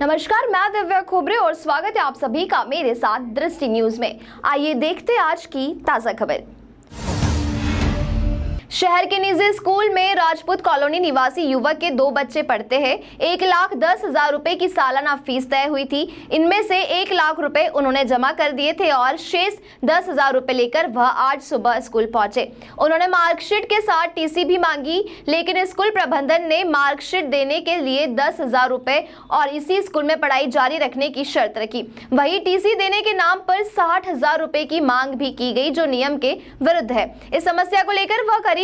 नमस्कार, मैं दिव्या खोबरे और स्वागत है आप सभी का मेरे साथ दृष्टि न्यूज में। आइए देखते हैं आज की ताजा खबर। शहर के निजी स्कूल में राजपूत कॉलोनी निवासी युवक के 2 बच्चे पढ़ते हैं। 1,10,000 रुपए की सालाना फीस तय हुई थी। इनमें से 1 लाख रुपए उन्होंने जमा कर दिए थे और शेष 10,000 रुपए लेकर वह आज सुबह स्कूल पहुंचे। उन्होंने मार्कशीट के साथ टीसी भी मांगी, लेकिन स्कूल प्रबंधन ने मार्कशीट देने के लिए 10,000 रुपए और इसी स्कूल में पढ़ाई जारी रखने की शर्त रखी। वहीं टीसी देने के नाम पर 60,000 रुपए की मांग भी की गई, जो नियम के विरुद्ध है। इस समस्या को लेकर वह करीब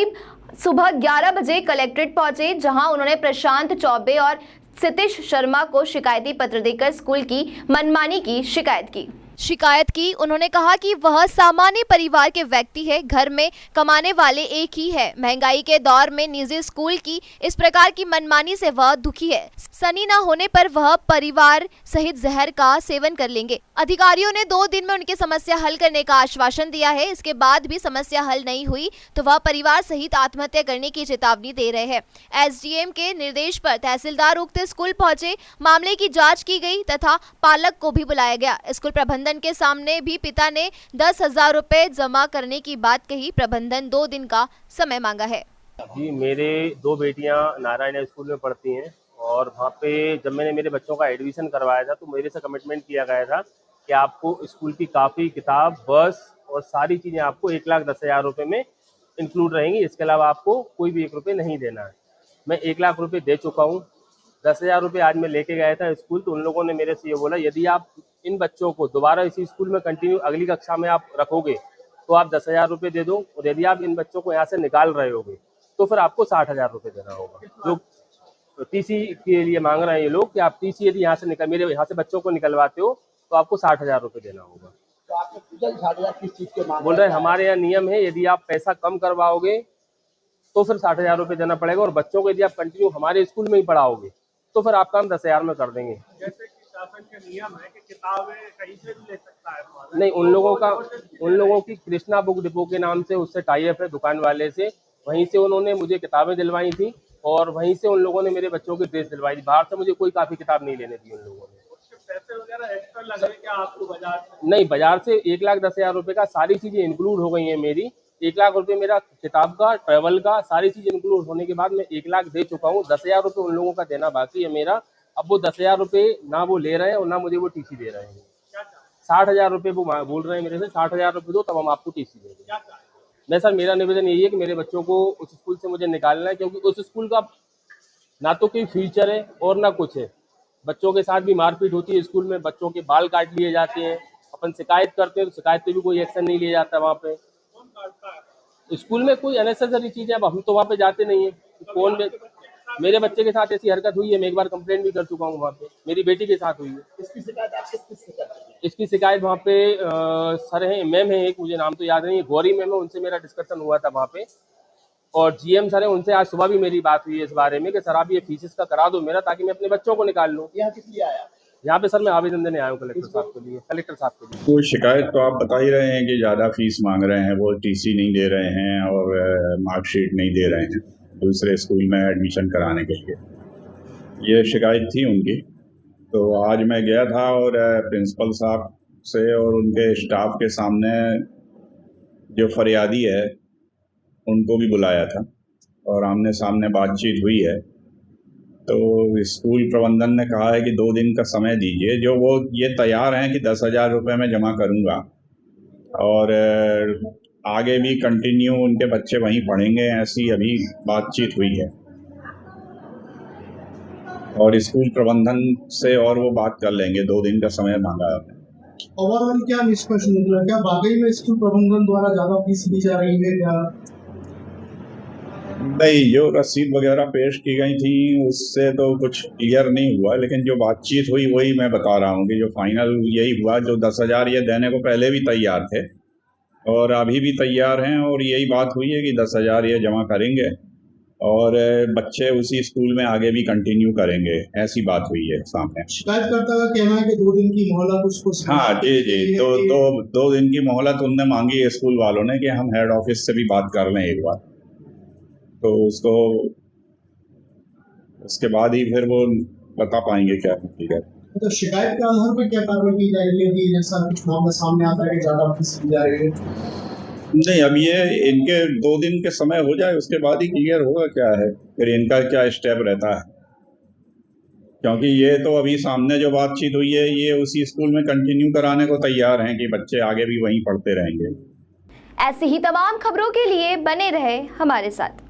सुबह 11 बजे कलेक्ट्रेट पहुंचे, जहां उन्होंने प्रशांत चौबे और सतीश शर्मा को शिकायती पत्र देकर स्कूल की मनमानी की शिकायत की। उन्होंने कहा कि वह सामान्य परिवार के व्यक्ति है, घर में कमाने वाले एक ही है। महंगाई के दौर में निजी स्कूल की इस प्रकार की मनमानी से वह दुखी है। सनी न होने पर वह परिवार सहित जहर का सेवन कर लेंगे। अधिकारियों ने 2 दिन में उनकी समस्या हल करने का आश्वासन दिया है। इसके बाद भी समस्या हल नहीं हुई तो वह परिवार सहित आत्महत्या करने की चेतावनी दे रहे हैं। एसडीएम के निर्देश पर तहसीलदार उक्त स्कूल पहुंचे, मामले की जाँच की गई तथा पालक को भी बुलाया गया। स्कूल प्रबंधन के सामने भी पिता ने 10,000 रुपए जमा करने की बात कही। प्रबंधन 2 दिन का समय मांगा है। जी, मेरे 2 बेटियां नारायण स्कूल में पढ़ती हैं और वहाँ पे जब मैंने मेरे बच्चों का एडमिशन करवाया था तो मेरे से कमिटमेंट किया गया था कि आपको स्कूल की काफ़ी, किताब, बस और सारी चीज़ें आपको 1,10,000 रुपये में इंक्लूड रहेंगी। इसके अलावा आपको कोई भी 1 रुपये नहीं देना है। मैं 1 लाख रुपये दे चुका हूँ। 10,000 रुपये आज मैं लेके गया था स्कूल, तो उन लोगों ने मेरे से ये बोला, यदि आप इन बच्चों को दोबारा इसी स्कूल में कंटिन्यू अगली कक्षा में आप रखोगे तो आप 10,000 रुपये दे दो, और यदि आप इन बच्चों को यहाँ से निकाल रहे होगे तो फिर आपको 60,000 रुपये देना होगा। जो टीसी के लिए मांग रहे हैं ये लोग कि आप टीसी यदि यहाँ से मेरे यहाँ से बच्चों को निकलवाते हो तो आपको 60,000 रुपये देना होगा। तो आपने पूछा 60,000 किस चीज के मांग बोल रहे हैं हमारे यहाँ नियम है, यदि आप पैसा कम करवाओगे तो फिर 60,000 रुपये देना पड़ेगा, और बच्चों को यदि आप कंटिन्यू हमारे स्कूल में ही पढ़ाओगे तो फिर आपका हम 10,000 में कर देंगे। जैसे कि शासन का नियम है कि किताबें कहीं से भी ले सकता है। नहीं, उन लोगों की कृष्णा बुक डिपो के नाम से उससे टाई अप है दुकान वाले से। वहीं से उन्होंने मुझे किताबें दिलवाई थी और वहीं से उन लोगों ने मेरे बच्चों की ड्रेस दिलवाई थी। बाहर से मुझे कोई काफ़ी किताब नहीं लेने दी उन लोगों ने। उसके पैसे वगैरह एक्स्ट्रा लगे क्या आपको बाजार से? नहीं, बाजार से 1,10,000 रुपये का सारी चीज़ें इंक्लूड हो गई हैं मेरी। 1 लाख रुपये मेरा किताब का, ट्रैवल का, सारी चीज़ इंक्लूड होने के बाद मैं 1 लाख दे चुका हूँ। 10,000 रुपये उन लोगों का देना बाकी है मेरा। अब वो 10,000 रुपये ना वो ले रहे हैं और ना मुझे वो टीसी दे रहे हैं। 60,000 रुपये वो बोल रहे हैं मेरे से, 60,000 रुपये दो तब हम आपको टीसी देंगे। मैं सर, मेरा निवेदन यही है कि मेरे बच्चों को उस स्कूल से मुझे निकालना है, क्योंकि उस स्कूल का ना तो कोई फ्यूचर है और ना कुछ है। बच्चों के साथ भी मारपीट होती है स्कूल में, बच्चों के बाल काट लिए जाते हैं। अपन शिकायत करते हैं तो शिकायत पे भी कोई एक्शन नहीं लिया जाता वहाँ पे। स्कूल में कोई अननेसेसरी चीज़ें, अब हम तो वहाँ पे जाते नहीं है। कौन मेरे बच्चे के साथ ऐसी हरकत हुई है, मैं एक बार कंप्लेंट भी कर चुका हूँ वहाँ पे, मेरी बेटी के साथ हुई है। इसकी शिकायत आपसे किससे करते हैं? इसकी शिकायत वहाँ पे सर हैं, मैम है एक, मुझे नाम तो याद नहीं है, गौरी मैम है, उनसे मेरा डिस्कशन हुआ था वहाँ पे। और जीएम सर है, उनसे आज सुबह भी मेरी बात हुई है इस बारे में कि सर आप ये फीसेस का करा दो मेरा, ताकि मैं अपने बच्चों को निकाल लूँ। यहाँ किस लिए आया? यहाँ पे सर मैं आवेदन देने आया हूँ कलेक्टर साहब के लिए। कोई शिकायत तो आप बता ही रहे हैं कि ज़्यादा फीस मांग रहे हैं, वो टीसी नहीं दे रहे हैं और मार्कशीट नहीं दे रहे हैं दूसरे स्कूल में एडमिशन कराने के लिए। ये शिकायत थी उनकी। तो आज मैं गया था और प्रिंसिपल साहब से और उनके स्टाफ के सामने जो फरियादी है उनको भी बुलाया था और आमने सामने बातचीत हुई है। तो स्कूल प्रबंधन ने कहा है कि 2 दिन का समय दीजिए, जो वो ये तैयार हैं कि 10,000 रुपये में जमा करूंगा और आगे भी कंटिन्यू उनके बच्चे वहीं पढ़ेंगे, ऐसी अभी बातचीत हुई है। और स्कूल प्रबंधन से और वो बात कर लेंगे, 2 दिन का समय मांगा है। ओवरऑल क्या निष्कर्ष निकला? क्या वाकई में स्कूल प्रबंधन द्वारा ज्यादा फीस ली जा रही है क्या? नहीं, जो रसीद वगैरह पेश की गई थी उससे तो कुछ क्लियर नहीं हुआ, लेकिन जो बातचीत हुई वही मैं बता रहा हूँ कि जो फाइनल यही हुआ। जो 10,000 ये देने को पहले भी तैयार थे और अभी भी तैयार हैं, और यही बात हुई है कि 10,000 ये जमा करेंगे और बच्चे उसी स्कूल में आगे भी कंटिन्यू करेंगे, ऐसी बात हुई है सामने। शिकायतकर्ता का कहना है कि 2 दिन की मोहलत उसको। हाँ जी, तो 2 दिन की मोहलत उनने मांगी है स्कूल वालों ने कि हम हेड ऑफिस से भी बात कर लें एक बार, तो उसको उसके बाद ही फिर वो बता पाएंगे क्या है। तो शिकायत के आधार पर क्या कार्रवाई की जाएगी यदि जैसा कुछ मामला सामने आता है कि ज्यादा फीस ली जा रही है? नहीं, अब ये इनके 2 दिन के समय हो जाए उसके बाद ही क्लियर होगा क्या है, फिर इनका क्या स्टेप रहता है। क्योंकि ये तो अभी सामने जो बातचीत हुई है ये उसी स्कूल में कंटिन्यू कराने को तैयार हैं कि बच्चे आगे भी वहीं पढ़ते रहेंगे। ऐसी ही तमाम खबरों के लिए बने रहे हमारे साथ।